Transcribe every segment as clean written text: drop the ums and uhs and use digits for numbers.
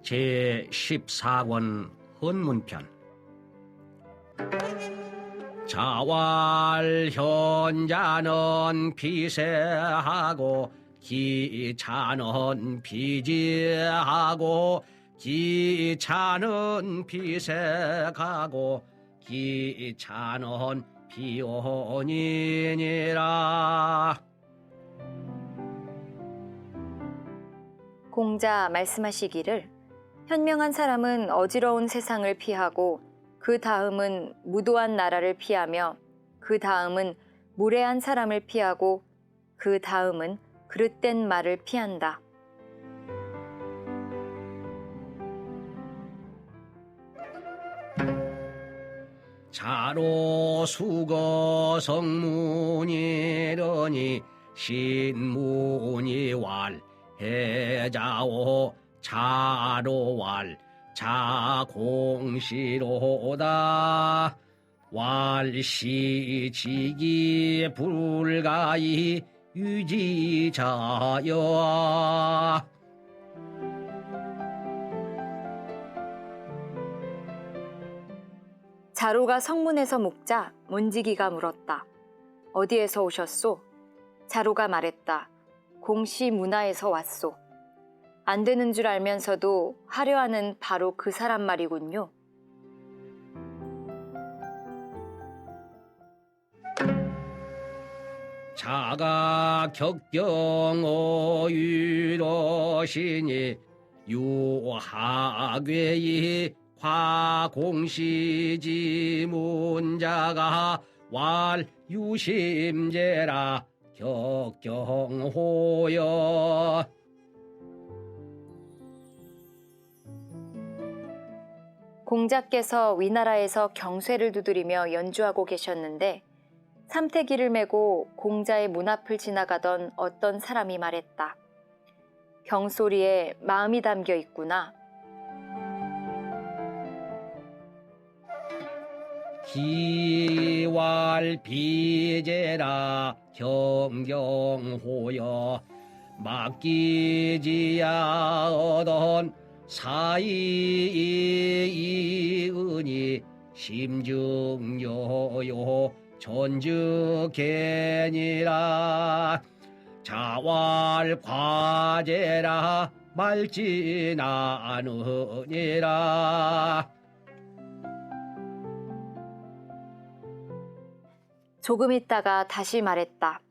제14권 헌문편. 자왈현자는 피세하고 기차는 피지하고 기차는 피색하고 기차는 피온이니라. 공자 말씀하시기를 현명한 사람은 어지러운 세상을 피하고 그 다음은 무도한 나라를 피하며 그 다음은 무례한 사람을 피하고 그 다음은 그릇된 말을 피한다. 자로 수거 성문이러니 신문이 왈 해자오 자로왈 자공시로다. 왈시지기 불가히 유지자여. 자로가 성문에서 묵자 문지기가 물었다. 어디에서 오셨소? 자로가 말했다. 공시 문화에서 왔소. 안 되는 줄 알면서도 하려 하는 바로 그 사람 말이군요. 자가 격경어유로시니 유하괴이 화공시지문자가 왈유심제라 격경호여. 공자께서 위나라에서 경쇠를 두드리며 연주하고 계셨는데 삼태기를 메고 공자의 문 앞을 지나가던 어떤 사람이 말했다. 경소리에 마음이 담겨 있구나. 기왈비제라 경경호여. 맡기지야 얻은 사이이은이 심증여요 전즉개니라. 자왈과제라 말지나느니라. 조금 있다가 다시 말했다.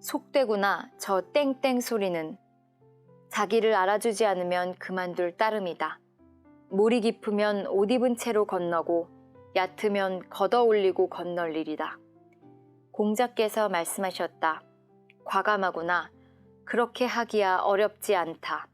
속되구나 저 땡땡 소리는. 자기를 알아주지 않으면 그만둘 따름이다. 물이 깊으면 옷 입은 채로 건너고 얕으면 걷어 올리고 건널 일이다. 공자께서 말씀하셨다. 과감하구나. 그렇게 하기야 어렵지 않다.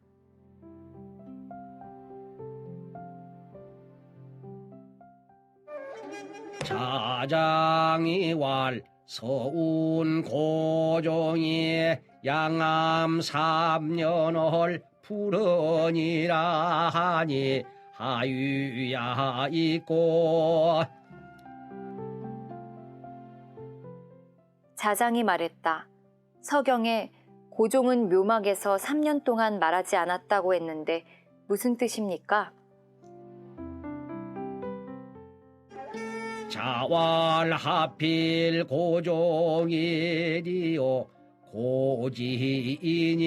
자장이 왈 서운 고종이 양암 3년을 풀으니라 하니 하유야 있고. 자장이 말했다. 서경에 고종은 묘막에서 3년 동안 말하지 않았다고 했는데 무슨 뜻입니까? 자왈 하필 고종이리요 고지인이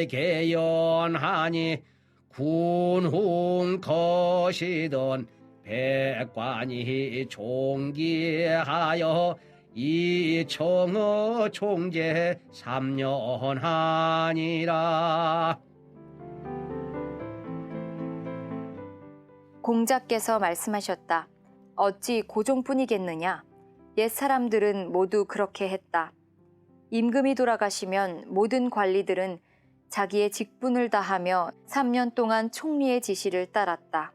개연하니 군훈 거시던 백관이 종기하여 이청어 총재 3년 하니라. 공자께서 말씀하셨다. 어찌 고종뿐이겠느냐? 옛 사람들은 모두 그렇게 했다. 임금이 돌아가시면 모든 관리들은 자기의 직분을 다하며 3년 동안 총리의 지시를 따랐다.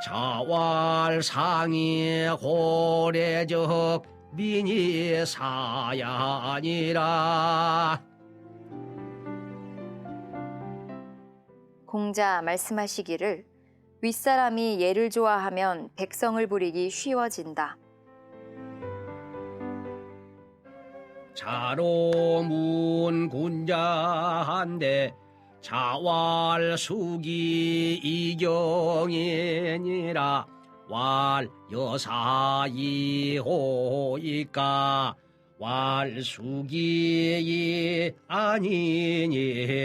자왈상이 고래적 민이 사야니라. 공자 말씀하시기를 윗사람이 예를 좋아하면 백성을 부리기 쉬워진다. 자로문 군자한데 자왈수기 이경이니라 왈 여사이호이까 왈수기 아니니라.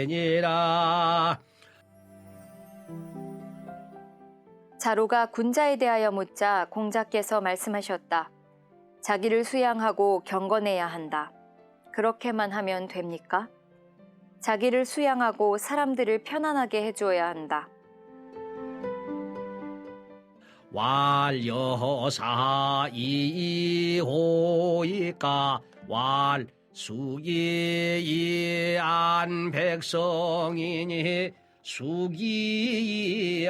자로가 군자에 대하여 묻자 공자께서 말씀하셨다. 자기를 수양하고 경건해야 한다. 그렇게만 하면 됩니까? 자기를 수양하고 사람들을 편안하게 해주어야 한다. 왈여사이호이까 왈수기이안 백성이니 수기이안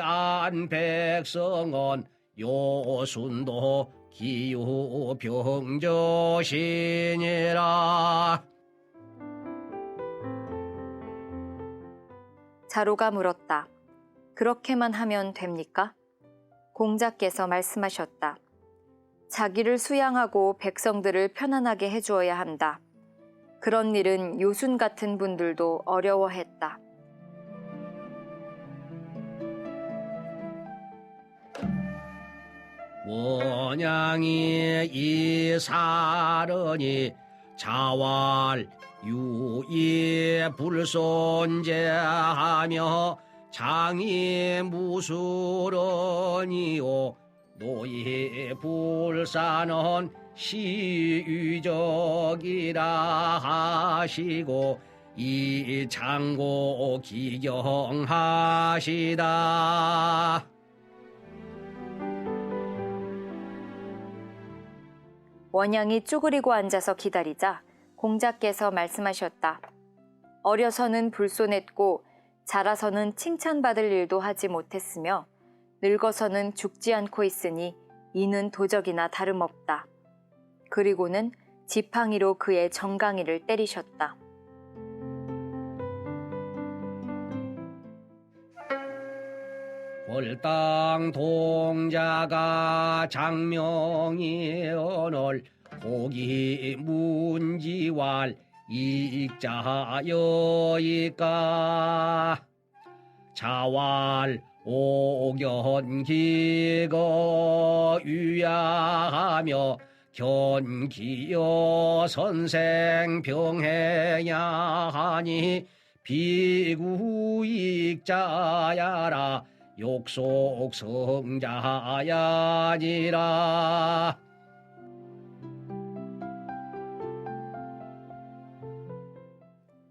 백성은 요순도 기후병조시니라. 자로가 물었다. 그렇게만 하면 됩니까? 공자께서 말씀하셨다. 자기를 수양하고 백성들을 편안하게 해주어야 한다. 그런 일은 요순 같은 분들도 어려워했다. 원양이 이사르니 자왈 유이 불손제하며 장이 무술언이요 노이 불사는 시유적이라 하시고 이 장고 기경하시다. 원양이 쭈그리고 앉아서 기다리자 공자께서 말씀하셨다. 어려서는 불손했고 자라서는 칭찬받을 일도 하지 못했으며 늙어서는 죽지 않고 있으니 이는 도적이나 다름없다. 그리고는 지팡이로 그의 정강이를 때리셨다. 월당 동자가 장명이 언을 고기 문지왈 익자여이까 자왈 오견기거 유야하며 견기여 선생병해야 하니 비구익자야라 욕속성자야니라.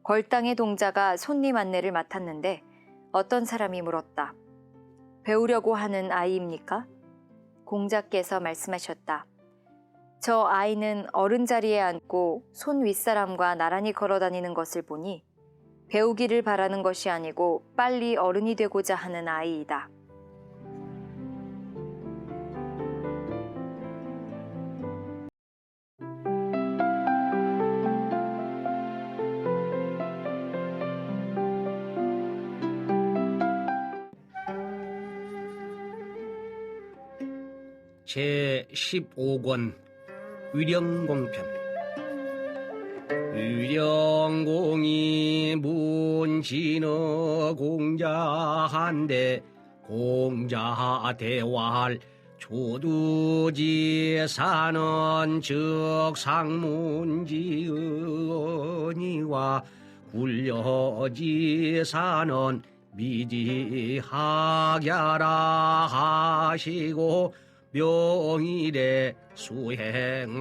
걸당의 동자가 손님 안내를 맡았는데 어떤 사람이 물었다. 배우려고 하는 아이입니까? 공자께서 말씀하셨다. 저 아이는 어른 자리에 앉고 손 윗사람과 나란히 걸어다니는 것을 보니 배우기를 바라는 것이 아니고 빨리 어른이 되고자 하는 아이이다. 제15권 위령공편. 위령공이 문진어 공자한데 공자대활 조두지사는 즉상문지은이와 굴려지사는 미지학야라 하시고 명일에 수행하시다.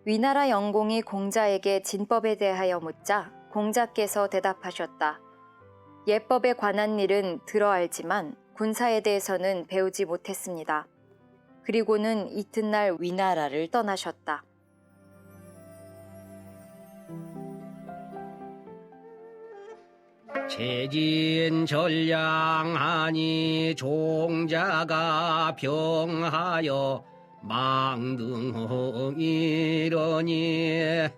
위나라 영공이 공자에게 진법에 대하여 묻자 공자께서 대답하셨다. 예법에 관한 일은 들어 알지만 군사에 대해서는 배우지 못했습니다. 그리고는 이튿날 위나라를 떠나셨다. 체진전량하니 종자가 병하여 망등이런 남으니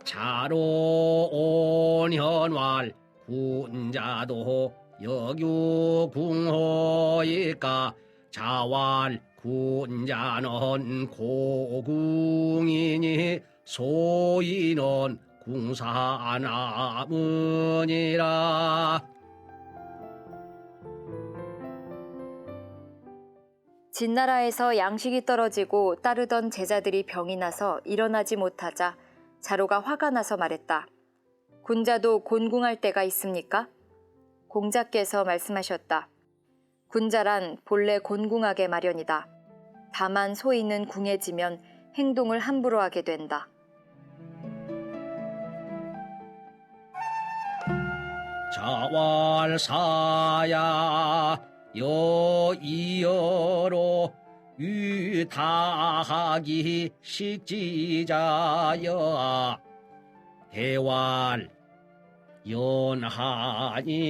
자로 온현왈 군자도 여규궁호이까 자왈 군자는 고궁이니 소인은 궁사남으니라. 진나라에서 양식이 떨어지고 따르던 제자들이 병이 나서 일어나지 못하자 자로가 화가 나서 말했다. 군자도 곤궁할 때가 있습니까? 공자께서 말씀하셨다. 군자란 본래 곤궁하게 마련이다. 다만 소인은 궁해지면 행동을 함부로 하게 된다. 자왈사야 여이여로 유타하기 식지자여 해왈 연하니다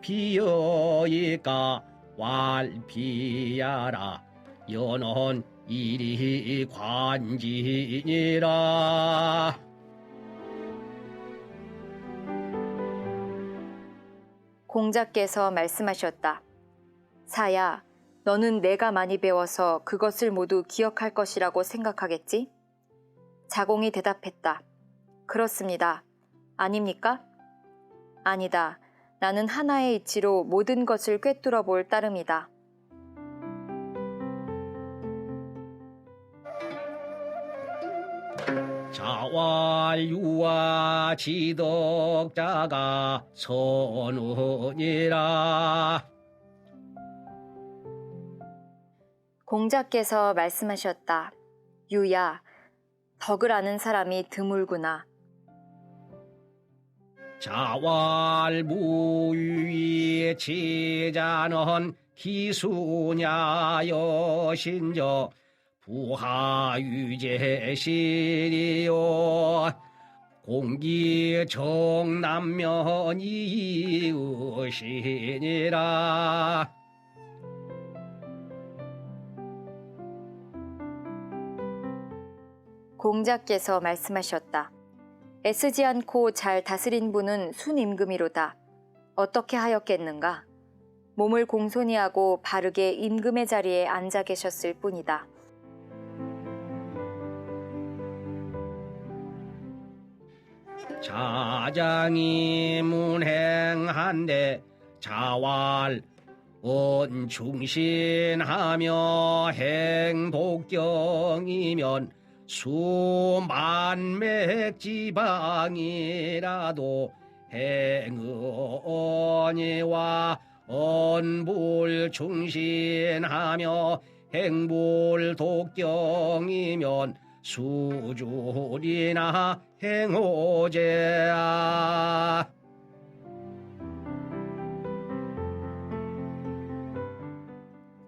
비여이까 왈비야라 연언 이리 관지니라. 공자께서 말씀하셨다. 사야, 너는 내가 많이 배워서 그것을 모두 기억할 것이라고 생각하겠지? 자공이 대답했다. 그렇습니다. 아닙니까? 아니다. 나는 하나의 이치로 모든 것을 꿰뚫어 볼 따름이다. 자왈유와 지덕자가 선우니라. 공자께서 말씀하셨다. 유야, 덕을 아는 사람이 드물구나. 자왈무위의 제자는 기수냐 여신저 부하유제시리요 공기정남면이으시니라. 공자께서 말씀하셨다. 애쓰지 않고 잘 다스린 분은 순임금이로다. 어떻게 하였겠는가? 몸을 공손히 하고 바르게 임금의 자리에 앉아 계셨을 뿐이다. 자장이 문행한데 자왈 언충신하며 행복경이면 수만맥지방이라도 행언이와 언불충신하며 행불독경이면 수줄이나 행오제야.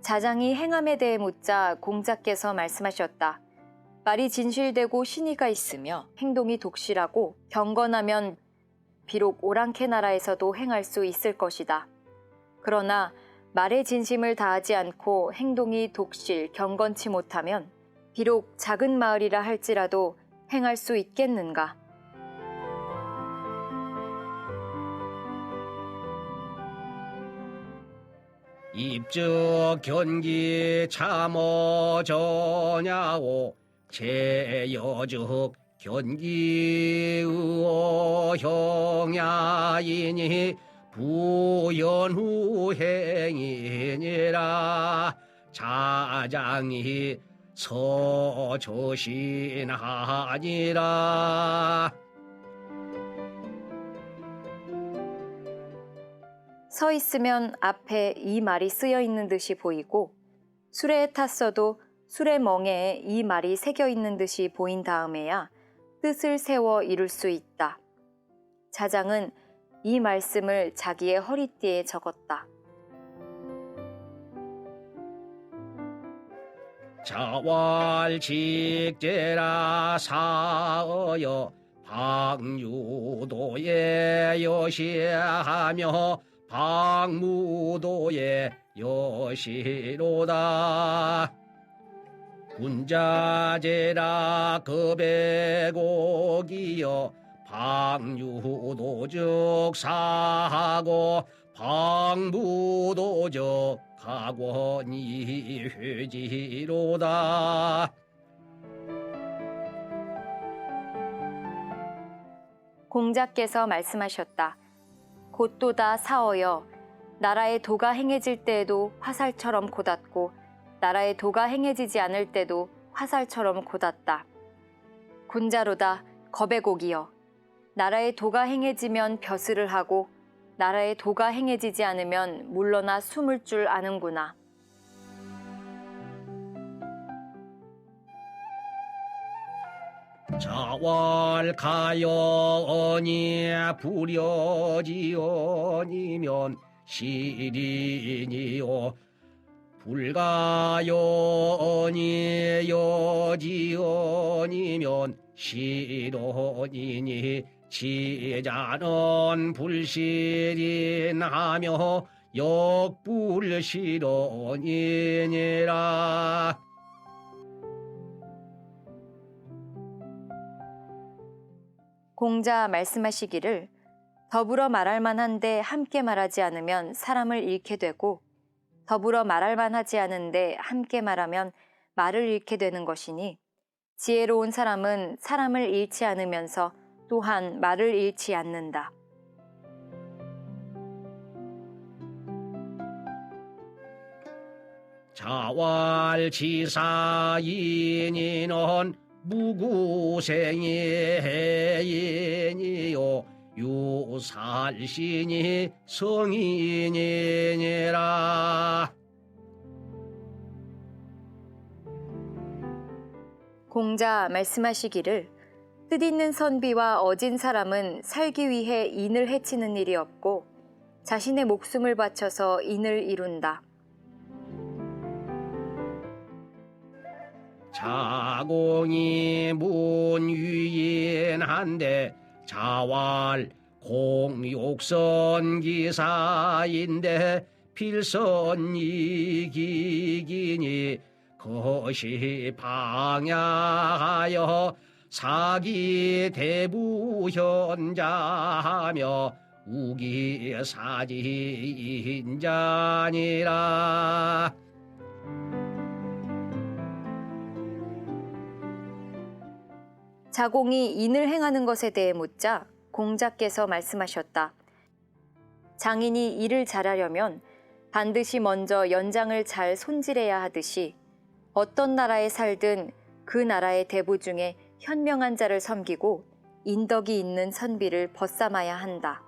자장이 행함에 대해 묻자 공자께서 말씀하셨다. 말이 진실되고 신의가 있으며 행동이 독실하고 경건하면 비록 오랑캐 나라에서도 행할 수 있을 것이다. 그러나 말의 진심을 다하지 않고 행동이 독실, 경건치 못하면 비록 작은 마을이라 할지라도 행할 수 있겠는가? 입적 견기 참어 전야오 제여적 견기의어 형야이니 부연후행이니라. 자장이 서조신하니라. 서 있으면 앞에 이 말이 쓰여 있는 듯이 보이고 수레에 탔어도 수레 멍에에 이 말이 새겨 있는 듯이 보인 다음에야 뜻을 세워 이룰 수 있다. 자장은 이 말씀을 자기의 허리띠에 적었다. 자왈직제라 사어여 방유도의 여시하며 방무도의 여시로다. 군자제라 급배곡이여 방유도적 사하고 방부도적 각원이 회지로다. 공자께서 말씀하셨다. 곧도다 사어여, 나라의 도가 행해질 때에도 화살처럼 곧았고 나라의 도가 행해지지 않을 때도 화살처럼 곧았다. 군자로다 겁의곡이여, 나라의 도가 행해지면 벼슬을 하고 나라의 도가 행해지지 않으면 물러나 숨을 줄 아는구나. 자왈가여니 불여지연이면 시린이요 불가여니 여지연이면 시론이니 지자는 불실인하며 역불실언이니라. 공자 말씀하시기를 더불어 말할 만한데 함께 말하지 않으면 사람을 잃게 되고 더불어 말할 만하지 않은데 함께 말하면 말을 잃게 되는 것이니 지혜로운 사람은 사람을 잃지 않으면서 또한 말을 잃지 않는다. 자왈지사인이는 무구생의 해인이요 유살신이 성인이니라. 공자 말씀하시기를 뜻있는 선비와 어진 사람은 살기 위해 인을 해치는 일이 없고 자신의 목숨을 바쳐서 인을 이룬다. 자공이 문유인한데 자왈 공욕선 기사인데 필선이기기니 것이 방야하여 사기 대부현자하며 우기사지인자니라. 자공이 인을 행하는 것에 대해 묻자 공자께서 말씀하셨다. 장인이 일을 잘하려면 반드시 먼저 연장을 잘 손질해야 하듯이 어떤 나라에 살든 그 나라의 대부 중에 현명한 자를 섬기고 인덕이 있는 선비를 벗삼아야 한다.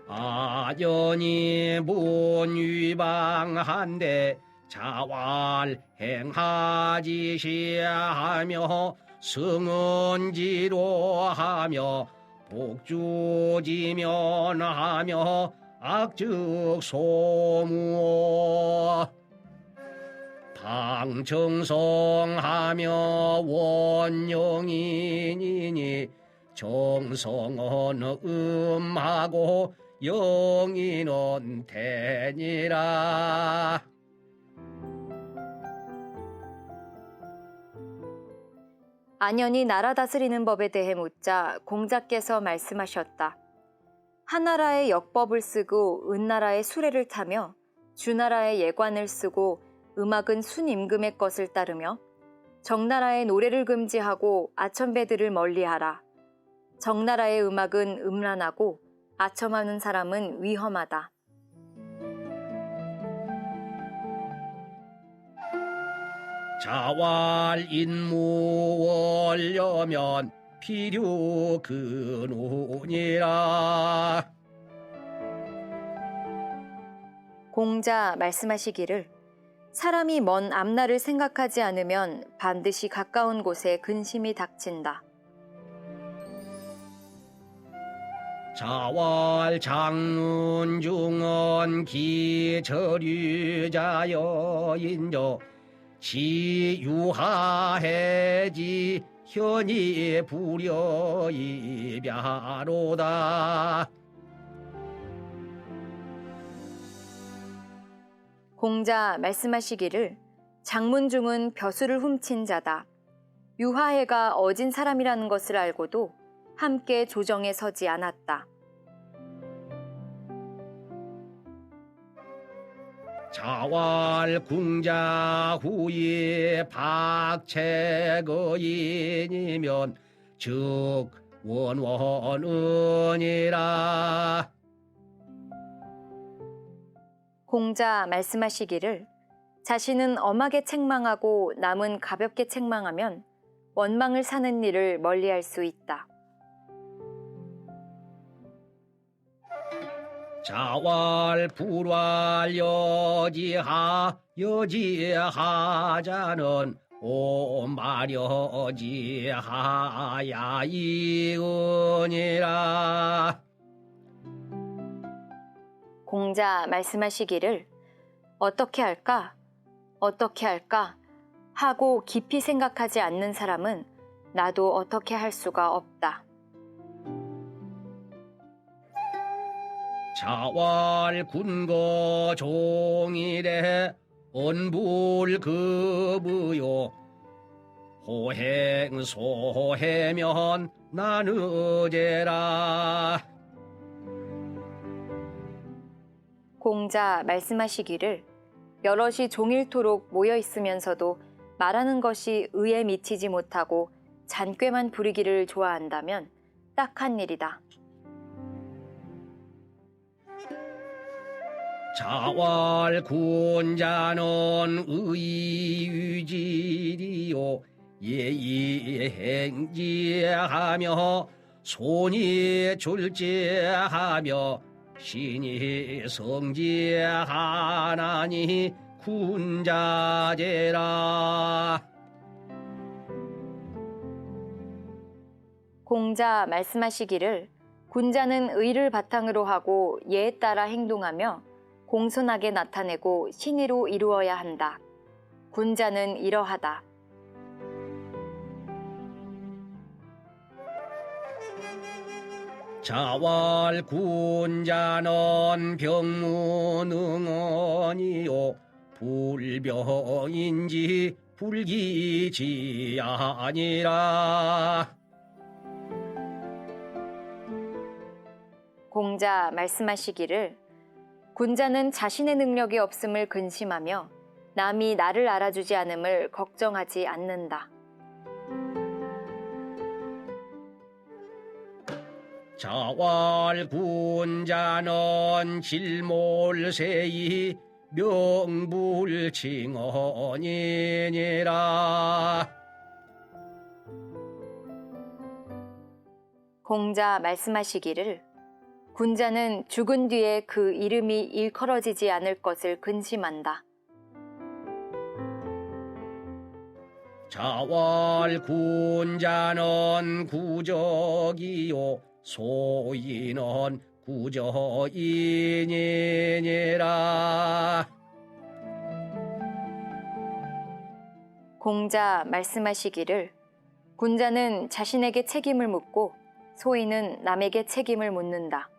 아연이 문위방한데 자왈 행하지시하며 승은지로하며 복주지면하며 악즉소무 방청성하며 원영인이니 정성은 음하고 영인은 대니라. 안연이 나라 다스리는 법에 대해 묻자 공자께서 말씀하셨다. 하나라의 역법을 쓰고 은나라의 수레를 타며 주나라의 예관을 쓰고 음악은 순임금의 것을 따르며 정나라의 노래를 금지하고 아첨배들을 멀리하라. 정나라의 음악은 음란하고 아첨하는 사람은 위험하다. 자왈 인무월려면 필요 근원이라. 공자 말씀하시기를 사람이 먼 앞날을 생각하지 않으면 반드시 가까운 곳에 근심이 닥친다. 자왈 장문중언 기저류자여 인저 지유하해지 현이 불여이벼로다. 공자 말씀하시기를 장문중은 벼슬을 훔친 자다. 유하해가 어진 사람이라는 것을 알고도 함께 조정에 서지 않았다. 자왈 궁자 후에 박채거인이면 즉 원원은이라. 공자 말씀하시기를 자신은 엄하게 책망하고 남은 가볍게 책망하면 원망을 사는 일을 멀리할 수 있다. 자왈 불왈 여지하자는 오마려지하야이은이라. 공자 말씀하시기를 어떻게 할까? 어떻게 할까? 하고 깊이 생각하지 않는 사람은 나도 어떻게 할 수가 없다. 자왈 군거 종일에 언불급의요 호행소해면 나느제라. 공자 말씀하시기를 여럿이 종일토록 모여 있으면서도 말하는 것이 의에 미치지 못하고 잔꾀만 부리기를 좋아한다면 딱한 일이다. 자왈 군자는 의유지리요 예의행지하며 손이 출제하며 신이 성지하나니 군자제라. 공자 말씀하시기를 군자는 의를 바탕으로 하고 예에 따라 행동하며 공손하게 나타내고 신의로 이루어야 한다. 군자는 이러하다. 자왈 군자는 병무능언이요 불병인지 불기지 아니라. 공자 말씀하시기를 군자는 자신의 능력이 없음을 근심하며 남이 나를 알아주지 않음을 걱정하지 않는다. 자왈 군자는 질몰세이 명불칭언이니라. 공자 말씀하시기를 군자는 죽은 뒤에 그 이름이 일컬어지지 않을 것을 근심한다. 자왈 군자는 구적이요 소인은 구저인이니라. 공자 말씀하시기를 군자는 자신에게 책임을 묻고 소인은 남에게 책임을 묻는다.